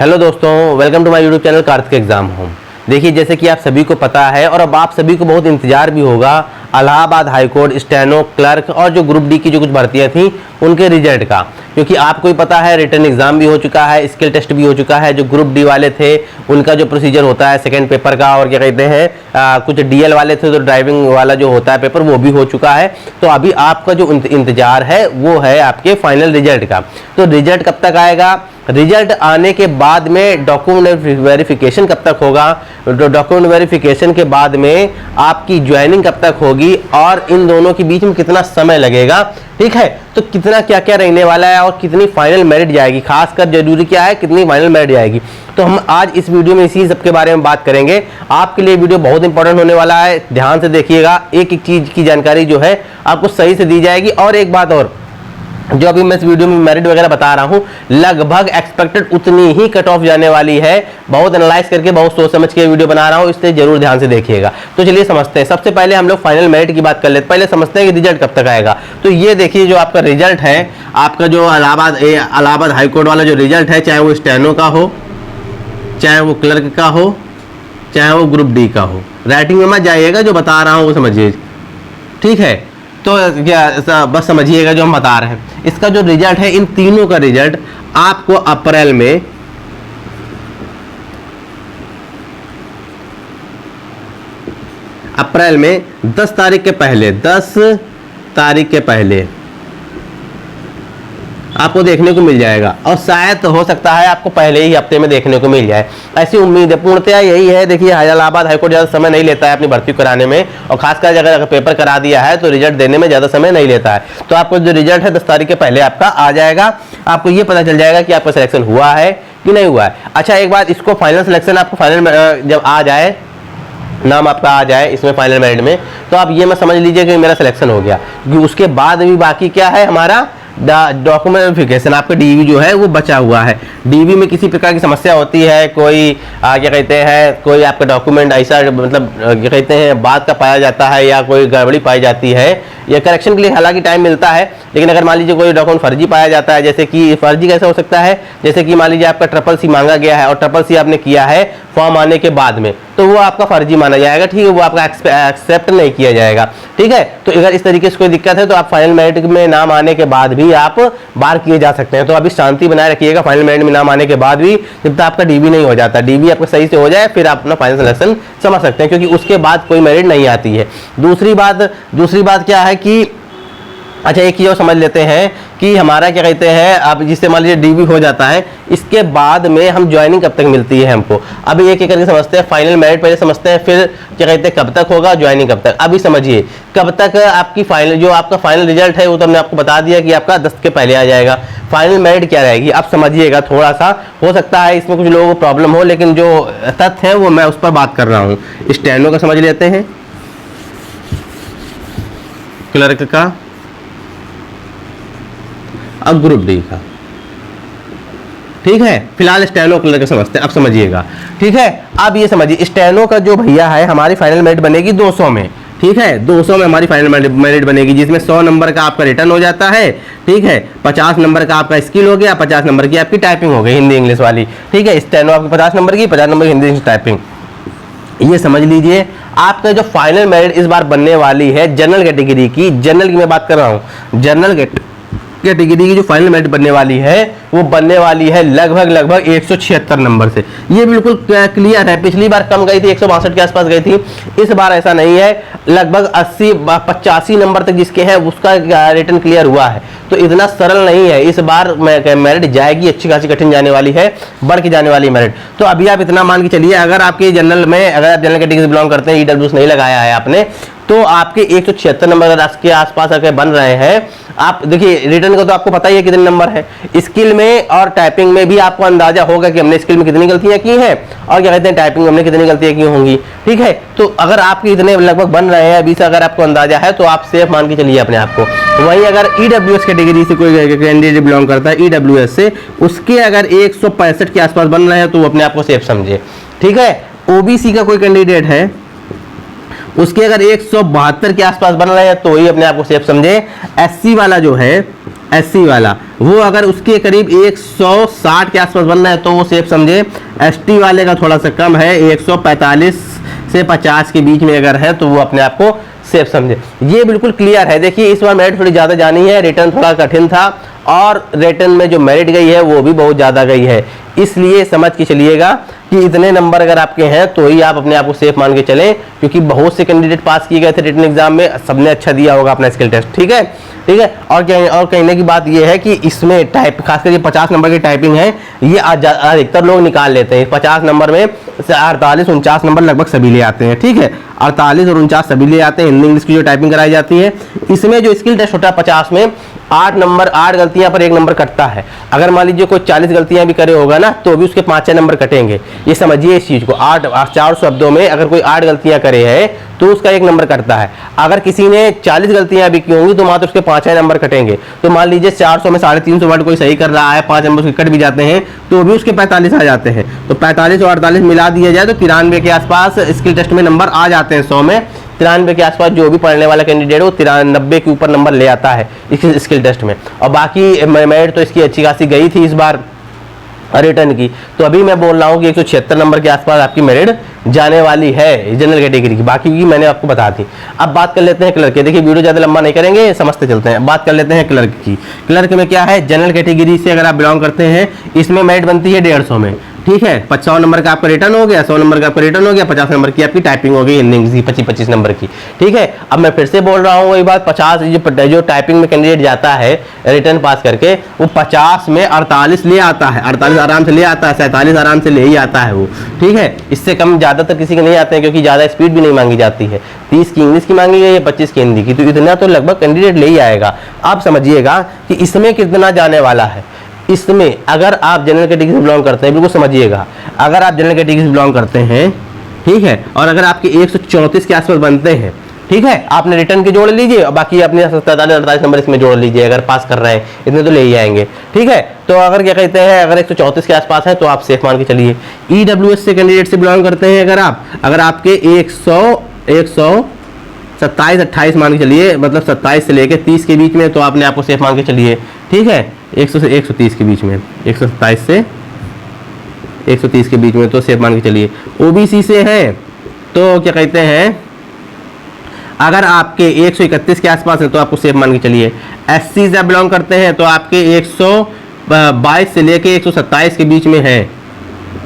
Hello दोस्तों, welcome to my YouTube channel Kartik exam home. देखिए, जैसे कि आप सभी को पता है और अब आप सभी को बहुत इंतजार भी होगा इलाहाबाद हाईकोर्ट स्टेनो क्लर्क और जो ग्रुप डी की जो कुछ भर्तियां थी उनके रिजल्ट का, क्योंकि आपको ही पता है रिटर्न एग्जाम भी हो चुका है, स्किल टेस्ट भी हो चुका है। जो ग्रुप डी वाले थे उनका जो प्रोसीजर होता है सेकंड पेपर का, और क्या कहते हैं कुछ डीएल वाले थे तो ड्राइविंग वाला जो होता है पेपर वो भी हो चुका है। तो अभी आपका जो इंतजार है वो है आपके फाइनल रिजल्ट का। तो रिजल्ट कब तक आएगा? रिजल्ट आने के बाद में डॉक्यूमेंट वेरिफिकेशन कब तक होगा, डॉक्यूमेंट वेरिफिकेशन के बाद में आपकी ज्वाइनिंग कब तक होगी, और इन दोनों के बीच में कितना समय लगेगा, ठीक है। तो कितना क्या क्या रहने वाला है और कितनी फाइनल मेरिट जाएगी, खासकर जरूरी क्या है कितनी फाइनल मेरिट जाएगी। तो हम आज इस वीडियो में इसी सब के बारे में बात करेंगे। आपके लिए वीडियो बहुत इंपॉर्टेंट होने वाला है, ध्यान से देखिएगा। एक एक चीज की जानकारी जो है आपको सही से दी जाएगी। और एक बात और, जो अभी मैं इस वीडियो में मेरिट वगैरह बता रहा हूं लगभग एक्सपेक्टेड उतनी ही कट ऑफ जाने वाली है। बहुत एनालाइज करके बहुत सोच समझ के वीडियो बना रहा हूं, इसलिए जरूर ध्यान से देखिएगा। तो चलिए समझते हैं। सबसे पहले हम लोग फाइनल मेरिट की बात कर लेते हैं। पहले समझते हैं कि रिजल्ट कब तक आएगा। तो ये देखिए, जो आपका रिजल्ट है, आपका जो इलाहाबाद हाईकोर्ट वाला जो रिजल्ट है, चाहे वो स्टेनो का हो, चाहे वो क्लर्क का हो, चाहे वो ग्रुप डी का हो, राइटिंग में मत जाइएगा, जो बता रहा हूं वो समझिए, ठीक है। तो क्या बस समझिएगा जो हम बता रहे हैं। इसका जो रिजल्ट है, इन तीनों का रिजल्ट आपको अप्रैल में में 10 तारीख के पहले, 10 तारीख के पहले आपको देखने को मिल जाएगा। और शायद हो सकता है आपको पहले ही हफ्ते में देखने को मिल जाए, ऐसी उम्मीद है। पूर्णतया यही है। देखिए, इलाहाबाद हाईकोर्ट ज़्यादा समय नहीं लेता है अपनी भर्ती कराने में, और खासकर अगर पेपर करा दिया है तो रिजल्ट देने में ज़्यादा समय नहीं लेता है। तो आपको जो रिजल्ट है 10 तारीख के पहले आपका आ जाएगा। आपको ये पता चल जाएगा कि आपका सिलेक्शन हुआ है कि नहीं हुआ है। अच्छा, एक बात, इसको फाइनल सिलेक्शन आपको फाइनल जब आ जाए, नाम आपका आ जाए इसमें फाइनल मेरिट में, तो आप ये मत समझ लीजिए कि मेरा सिलेक्शन हो गया, क्योंकि उसके बाद भी बाकी क्या है हमारा डॉक्यूमेंट वेरिफिकेशन। आपका डीवी जो है वो बचा हुआ है। डीवी में किसी प्रकार की समस्या होती है, कोई क्या कहते हैं, कोई आपका डॉक्यूमेंट ऐसा मतलब क्या कहते हैं बात का पाया जाता है, या कोई गड़बड़ी पाई जाती है, या करेक्शन के लिए हालांकि टाइम मिलता है, लेकिन अगर मान लीजिए कोई डॉक्यूमेंट फर्जी पाया जाता है, जैसे कि फर्जी कैसे हो सकता है, जैसे कि मान लीजिए आपका CCC मांगा गया है और CCC आपने किया है फॉर्म आने के बाद में, तो वो आपका फर्जी माना जाएगा, ठीक है, वो आपका एक्सेप्ट नहीं किया जाएगा, ठीक है। तो अगर इस तरीके से कोई दिक्कत है तो आप फाइनल मेरिट में नाम आने के बाद भी आप बार किए जा सकते हैं। तो अभी शांति बनाए रखिएगा। फाइनल मेरिट में नाम आने के बाद भी जब तक आपका डीवी नहीं हो जाता, डीवी आपका सही से हो जाए, फिर आप अपना फाइनल सिलेक्शन समझ सकते हैं, क्योंकि उसके बाद कोई मेरिट नहीं आती है। दूसरी बात क्या है कि अच्छा, एक चीज और समझ लेते हैं कि हमारा क्या कहते हैं, अब जिससे मान लीजिए डीवी हो जाता है, इसके बाद में हम ज्वाइनिंग कब तक मिलती है हमको, अभी एक एक करके समझते हैं। फाइनल मेरिट पहले समझते हैं, फिर क्या कहते हैं कब तक होगा, ज्वाइनिंग कब तक। अभी समझिए कब तक आपकी फाइनल, जो आपका फाइनल रिजल्ट है वो तो हमने आपको बता दिया कि आपका 10 के पहले आ जाएगा। फाइनल मेरिट क्या रहेगी आप समझिएगा। थोड़ा सा हो सकता है इसमें कुछ लोगों को प्रॉब्लम हो, लेकिन जो तथ्य है वो मैं उस पर बात कर रहा हूँ। स्टेनो का समझ लेते हैं, क्लर्क का, अब ग्रुप डी का, ठीक है। फिलहाल स्टेनो क्लर्क का समझते हैं, अब समझिएगा, ठीक है। अब ये समझिए, स्टेनो का जो भैया है हमारी फाइनल मेरिट बनेगी 200 में, ठीक है। 200 में हमारी फाइनल मेरिट बनेगी, जिसमें 100 नंबर का आपका रिटर्न हो जाता है, ठीक है। 50 नंबर का आपका स्किल हो गया, 50 नंबर की आपकी टाइपिंग हो गई, हिंदी इंग्लिश वाली, ठीक है। स्टेनो आपकी 50 नंबर की, 50 नंबर की हिंदी इंग्लिश टाइपिंग। ये समझ लीजिए आपका जो फाइनल मेरिट इस बार बनने वाली है जनरल कैटेगरी की, जनरल की मैं बात कर रहा हूँ, जनरल कैटेगरी की जो फाइनल मेरिट बनने वाली है वो बनने वाली है लगभग 176 नंबर से। ये बिल्कुल क्लियर है। पिछली बार कम गई थी, 162 के आसपास गई थी, इस बार ऐसा नहीं है। लगभग 80-85 नंबर तक जिसके हैं उसका रिटर्न क्लियर हुआ है। तो इतना सरल नहीं है, इस बार मेरिट जाएगी, अच्छी खासी कठिन जाने वाली है, बढ़ के जाने वाली मेरिट। तो अभी आप इतना मान के चलिए, अगर आपके जनरल में, अगर आप जनरल कैटेगरी से बिलोंग करते हैं, EWS नहीं लगाया है आपने, तो आपके 176 नंबर के आसपास अगर बन रहे हैं, आप देखिए रिटर्न का तो आपको पता ही है कितने नंबर है। स्किल में और टाइपिंग में भी आपको अंदाजा होगा कि हमने स्किल में कितनी गलतियां की हैं, और क्या कहते हैं टाइपिंग में हमने कितनी गलतियां की होंगी, ठीक है। तो अगर आपके इतने लगभग बन रहे हैं, अभी से अगर आपको अंदाजा है, तो आप सेफ मान के चलिए अपने आप को। वहीं अगर EWS कैटेगरी से कोई कैंडिडेट बिलोंग करता है, EWS से, उसके अगर 165 के आसपास बन रहे हैं, तो अपने आप को सेफ समझे, ठीक है। OBC का कोई कैंडिडेट है, उसके अगर 172 के आसपास बन रहे हैं, तो ही अपने आप को सेफ समझे। SC वाला जो है, SC वाला, वो अगर उसके करीब 160 के आसपास बनना है तो वो सेफ समझे। ST वाले का थोड़ा सा कम है, 145 से 50 के बीच में अगर है तो वो अपने आप को सेफ समझे। ये बिल्कुल क्लियर है। देखिए इस बार मेरिट थोड़ी ज़्यादा जानी है, रिटर्न थोड़ा कठिन था और रिटर्न में जो मेरिट गई है वो भी बहुत ज़्यादा गई है, इसलिए समझ के चलिएगा कि इतने नंबर अगर आपके हैं तो ही आप अपने आप को सेफ मान के चलें, क्योंकि बहुत से कैंडिडेट पास किए गए थे रिटर्न एग्जाम में, सबने अच्छा दिया होगा अपना स्किल टेस्ट। ठीक है, ठीक है। और कहने की बात ये है कि इसमें टाइप खासकर ये 50 नंबर की टाइपिंग है, ये अधिकतर लोग निकाल लेते हैं। 50 नंबर में 48 49 नंबर लगभग सभी ले आते हैं। ठीक है, 48 और 49 सभी ले आते हैं। हिंदी इंग्लिश की जो टाइपिंग कराई जाती है, इसमें जो स्किल टेस्ट होता है 50 में 8 गलतियां पर 1 नंबर कटता है। अगर मान लीजिए कोई 40 गलतियां भी करे होगा ना तो भी उसके 5-6 नंबर कटेंगे। ये समझिए इस चीज को। 4 शब्दों में अगर कोई 8 गलतियां करे है तो उसका 1 नंबर कटता है। अगर किसी ने 40 गलतियां भी की होंगी तो मात्र उसके 5-6 नंबर कटेंगे। तो मान लीजिए 400 में 350 वर्ड कोई सही कर रहा है, 5 नंबर उसके कट भी जाते हैं तो भी उसके 45 आ जाते हैं। तो 45 और 48 मिला दिया जाए तो 93 के आसपास स्किल टेस्ट में नंबर आ जाते हैं। 100 में 93 के आसपास जो भी पढ़ने वाला कैंडिडेट वो 90 के ऊपर नंबर ले आता है इस स्किल टेस्ट में। और बाकी मेरिट तो इसकी अच्छी खासी गई थी इस बार रिटर्न की। तो अभी मैं बोल रहा हूँ कि 176 नंबर के आसपास आपकी मेरिट जाने वाली है जनरल कैटेगरी की, बाकी की मैंने आपको बता दी। अब बात कर लेते हैं क्लर्क की। देखिए वीडियो ज़्यादा लंबा नहीं करेंगे, समझते चलते हैं। बात कर लेते हैं क्लर्क की। क्लर्क में क्या है, जनरल कैटेगरी से अगर आप बिलोंग करते हैं इसमें मेरिट बनती है 150 में। ठीक है, 100 नंबर का आपका रिटर्न हो गया, 100 नंबर का आपका रिटर्न हो गया, 50 नंबर की आपकी टाइपिंग हो गई हिंदी इंग्लिश की 25-25 नंबर की। ठीक है, अब मैं फिर से बोल रहा हूँ वही बात, 50 जो टाइपिंग में कैंडिडेट जाता है रिटर्न पास करके वो 50 में 48 ले आता है, 48 आराम से ले आता है, 47 आराम से ले ही आता है वो। ठीक है, इससे कम ज़्यादातर किसी के नहीं आते हैं क्योंकि ज़्यादा स्पीड भी नहीं मांगी जाती है। 30 की इंग्लिश की मांगी गई है, 25 की हिंदी की, तो इतना तो लगभग कैंडिडेट ले ही आएगा। आप समझिएगा कि इसमें कितना जाने वाला है। इसमें अगर आप जनरल कैटेगरी से बिलोंग करते हैं, बिल्कुल समझिएगा, अगर आप जनरल कैटेगरी से बिलोंग करते हैं, ठीक है, और अगर आपके 134 के आसपास बनते हैं, ठीक है, आपने रिटर्न के जोड़ लीजिए और बाकी अपने 47-48 नंबर इसमें जोड़ लीजिए। अगर पास कर रहे हैं इतने तो ले ही आएंगे। ठीक है, तो अगर क्या कहते हैं, अगर 134 के आसपास है तो आप सेफ मान के चलिए। EWS से कैंडिडेट से बिलोंग करते हैं अगर आपके 127-28 मान के चलिए, मतलब 27 से लेकर 30 के बीच में, तो आपने आपको सेफ मान के चलिए। ठीक है, 100 से 130 के बीच में, 127 से 130 के बीच में तो सेफ मान के चलिए। OBC से है तो क्या कहते हैं, अगर आपके 131 के आसपास है तो आपको सेफ मान के चलिए। SC से बिलोंग करते हैं तो आपके 122 से लेके 127 के बीच में है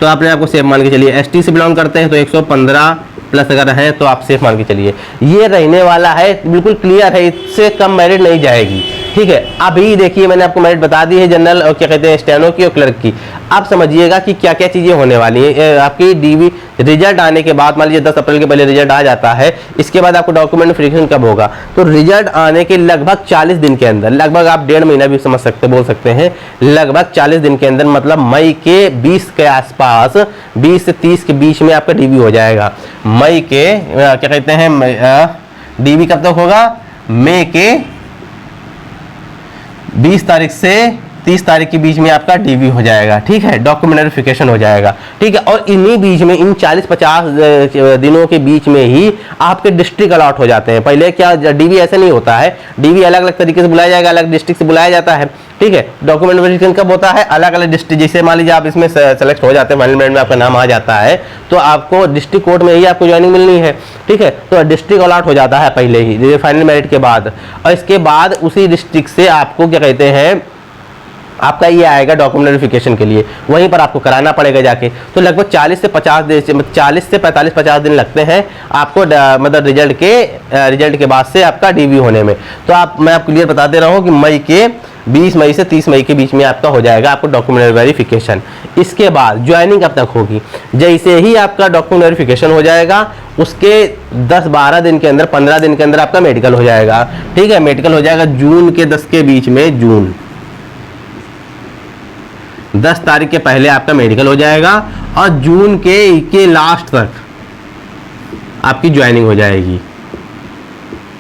तो आपने आपको सेफ मान के चलिए। ST से बिलोंग करते हैं तो 115 प्लस अगर है तो आप सेफ मान के चलिए। ये रहने वाला है, बिल्कुल क्लियर है, इससे कम मेरिट नहीं जाएगी। ठीक है, अभी देखिए मैंने आपको मेरिट बता दी है जनरल और क्या कहते हैं स्टेनो की और क्लर्क की। आप समझिएगा कि क्या क्या चीज़ें होने वाली हैं। आपकी DV रिजल्ट आने के बाद, मान लीजिए 10 अप्रैल के पहले रिजल्ट आ जाता है, इसके बाद आपको डॉक्यूमेंट वेरिफिकेशन कब होगा, तो रिजल्ट आने के लगभग 40 दिन के अंदर, लगभग आप 1.5 महीना भी समझ सकते बोल सकते हैं, लगभग 40 दिन के अंदर, मतलब मई के 20 के आसपास, 20 से 30 के बीच में आपका DV हो जाएगा। मई के क्या कहते हैं, DV कब तक होगा, मई के 20 तारीख से 30 तारीख के बीच में आपका DV हो जाएगा। ठीक है, डॉक्यूमेंट वेरिफिकेशन हो जाएगा। ठीक है, और इन्हीं बीच में, इन 40-50 दिनों के बीच में ही आपके डिस्ट्रिक्ट अलॉट हो जाते हैं। पहले क्या DV ऐसे नहीं होता है, DV अलग अलग तरीके से बुलाया जाएगा, अलग डिस्ट्रिक्ट से बुलाया जाता है। ठीक है, डॉक्यूमेंट वेरिफिकेशन कब होता है, अलग अलग डिस्ट्रिक्ट, जैसे मान लीजिए आप इसमें सेलेक्ट हो जाते हैं, फाइनल मेरिट में आपका नाम आ जाता है तो आपको डिस्ट्रिक्ट कोर्ट में ही आपको ज्वाइनिंग मिलनी है। ठीक है, तो डिस्ट्रिक्ट अलॉट हो जाता है पहले ही फाइनल मेरिट के बाद, और इसके बाद उसी डिस्ट्रिक्ट से आपको क्या कहते हैं, आपका ये आएगा डॉक्यूमेंट वेरिफिकेशन के लिए, वहीं पर आपको कराना पड़ेगा जाके। तो लगभग 40 से 45-50 दिन लगते हैं आपको, मतलब रिजल्ट के बाद से आपका DV होने में। तो मैं आपको क्लियर बता दे रहा हूँ कि मई के 20 मई से 30 मई के बीच में आपका हो जाएगा आपको डॉक्यूमेंट वेरिफिकेशन। इसके बाद ज्वाइनिंग कब तक होगी, जैसे ही आपका डॉक्यूमेंट वेरिफिकेशन हो जाएगा उसके 10-12 दिन के अंदर, 15 दिन के अंदर आपका मेडिकल हो जाएगा। ठीक है, मेडिकल हो जाएगा जून के 10 के बीच में, जून 10 तारीख के पहले आपका मेडिकल हो जाएगा और जून के लास्ट तक आपकी ज्वाइनिंग हो जाएगी।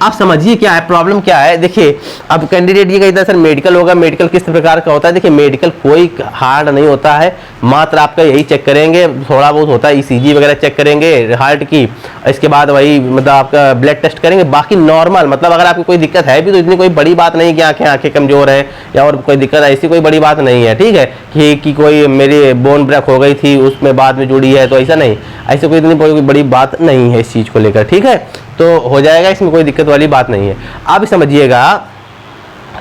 आप समझिए क्या है प्रॉब्लम क्या है। देखिए अब कैंडिडेट ये कहता है सर मेडिकल होगा, मेडिकल किस प्रकार का होता है। देखिए मेडिकल कोई हार्ड नहीं होता है, मात्र आपका यही चेक करेंगे, थोड़ा बहुत होता है ईसीजी वगैरह चेक करेंगे हार्ट की, इसके बाद वही मतलब आपका ब्लड टेस्ट करेंगे, बाकी नॉर्मल मतलब अगर आपको कोई दिक्कत है भी तो इतनी कोई बड़ी बात नहीं कि आंखें कमजोर है या और कोई दिक्कत, ऐसी कोई बड़ी बात नहीं है, ठीक है, कि कोई मेरी बोन ब्रेक हो गई थी उसमें बाद में जुड़ी है, तो ऐसा नहीं, ऐसे कोई इतनी कोई बड़ी बात नहीं है इस चीज़ को लेकर, ठीक है, तो हो जाएगा, इसमें कोई दिक्कत वाली बात नहीं है। आप समझिएगा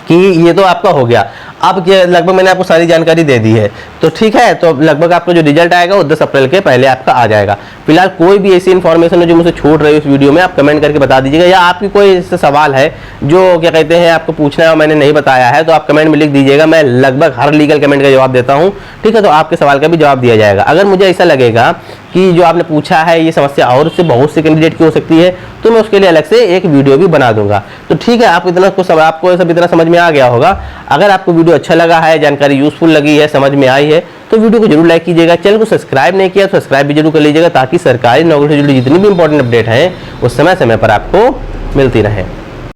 कि ये तो आपका हो गया। अब लगभग मैंने आपको सारी जानकारी दे दी है, तो ठीक है, तो लगभग आपको जो रिजल्ट आएगा वो 10 अप्रैल के पहले आपका आ जाएगा। फिलहाल कोई भी ऐसी इन्फॉर्मेशन है जो मुझे छूट रही है उस वीडियो में, आप कमेंट करके बता दीजिएगा, या आपकी कोई ऐसा सवाल है जो क्या कहते हैं आपको पूछना है और मैंने नहीं बताया है तो आप कमेंट में लिख दीजिएगा, मैं लगभग हर लीगल कमेंट का जवाब देता हूँ, ठीक है, तो आपके सवाल का भी जवाब दिया जाएगा। अगर मुझे ऐसा लगेगा कि जो आपने पूछा है ये समस्या और उससे बहुत से कैंडिडेट की हो सकती है तो मैं उसके लिए अलग से एक वीडियो भी बना दूंगा। तो ठीक है, आप इतना कुछ आपको सब इतना समझ में आ गया होगा। अगर आपको वीडियो अच्छा लगा है, जानकारी यूजफुल लगी है, समझ में आई है, तो वीडियो को जरूर लाइक कीजिएगा। चैनल को सब्सक्राइब नहीं किया तो सब्सक्राइब भी जरूर कर लीजिएगा, ताकि सरकारी नौकरी से जुड़ी जितनी भी इंपॉर्टेंट अपडेट हैं वो समय समय पर आपको मिलती रहे।